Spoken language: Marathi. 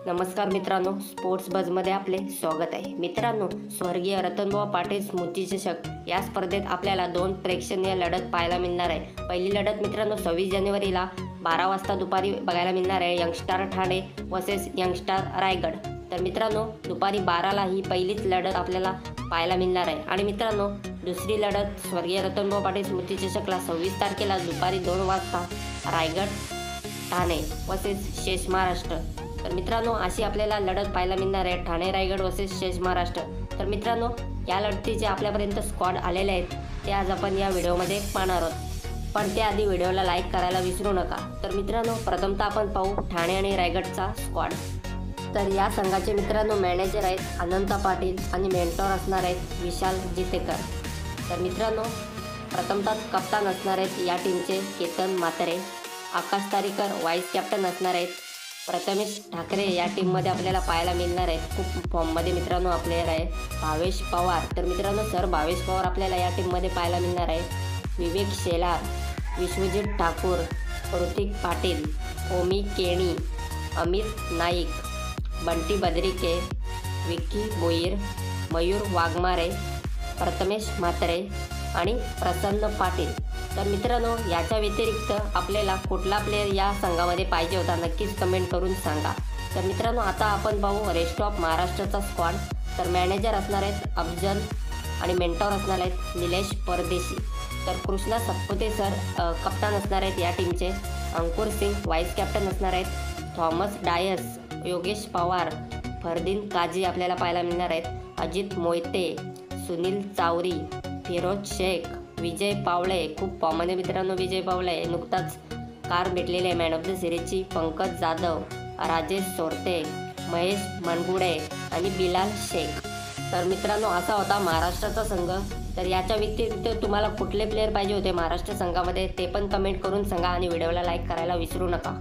नमस्कार मित्रांनो, स्पोर्ट्स बजमध्ये आपले स्वागत आहे. मित्रांनो, स्वर्गीय रतनभाऊ पाटील स्मृतिचषक या स्पर्धेत आपल्याला 2 प्रेक्षणीय लढत पाहायला मिळणार आहे. पहिली लढत मित्रांनो 26 जानेवारीला 12 वाजता दुपारी बघायला मिळणार आहे. Youngster Thane versus youngster Raigad. तर मित्रांनो दुपारी 12ला ही पहिलीच लढत आपल्याला पाहायला मिळणार आहे. आणि मित्रांनो दुसरी लढत स्वर्गीय रतनभाऊ पाटील स्मृतिचषकला 26 तारखेला दुपारी 2 वाजता रायगड ठाणे वर्सेस शेष महाराष्ट्र. तर मित्रांनो अशी आपल्याला लढत पाहायला मिळणार आहे, ठाणे रायगड वर्सेस शेष महाराष्ट्र. तर मित्रांनो या लढतीचे आपल्यापर्यंत स्क्वॉड आलेले आहेत, ते आज आपण या व्हिडिओमध्ये पाहणार आहोत. पण त्याआधी व्हिडिओला लाईक करायला विसरू नका. तर मित्रांनो प्रथमतः आपण पाहू ठाणे आणि रायगडचा स्क्वॉड. तर या संघाचे मित्रांनो मॅनेजर आहेत अनंता पाटील आणि मेंटॉर असणार आहेत विशाल जितेकर. तर मित्रांनो प्रथमतः कप्तान असणार आहेत या टीमचे केतन म्हात्रे. आकाश तारीकर वाईस कॅप्टन असणार आहेत. प्रथमेश ठाकरे या टीममध्ये आपल्याला पाहायला मिळणार आहेत. खूप फॉर्ममध्ये मित्रांनो प्लेयर आहे. भावेश पवार. तर मित्रांनो भावेश पवार आपल्याला या टीममध्ये पाहायला मिळणार आहे. विवेक शेलार, विश्वजित ठाकूर, ऋतिक पाटील, ओमी केणी, अमित नाईक, बंटी बद्रिके, विक्की बोईर, मयूर वाघमारे, प्रथमेश म्हात्रे आणि प्रसन्न पाटील. तर मित्रांनो याच्या व्यतिरिक्त आपल्याला कुठला प्लेयर या संघामध्ये पाहिजे होता नक्कीच कमेंट करून सांगा. तर मित्रांनो आता आपण पाहू रेस्ट ऑफ महाराष्ट्राचा स्क्वॉड. तर मॅनेजर असणार आहेत अफजल आणि मेंटॉर असणार आहेत निलेश परदेशी. तर कृष्णा सत्पुते सर कप्तान असणार आहेत या टीमचे. अंकुर सिंग वाईस कॅप्टन असणार आहेत. थॉमस डायस, योगेश पवार, फरदीन काजी आपल्याला पाहायला मिळणार आहेत. अजित मोहिते, सुनील चावरी, फिरोज शेख, विजय पावळे. खूप फॉर्ममध्ये मित्रांनो विजय पावळे नुकताच कार भेटलेली आहे मॅन ऑफ द सिरीजची. पंकज जाधव, राजेश सोरते, महेश मनगुडे आणि बिलाल शेख. तर मित्रांनो असा होता महाराष्ट्राचा संघ. तर याच्या व्यतिरिक्त तुम्हाला कुठले प्लेयर पाहिजे होते महाराष्ट्र संघामध्ये ते पण कमेंट करून सांगा आणि व्हिडिओला लाईक करायला विसरू नका.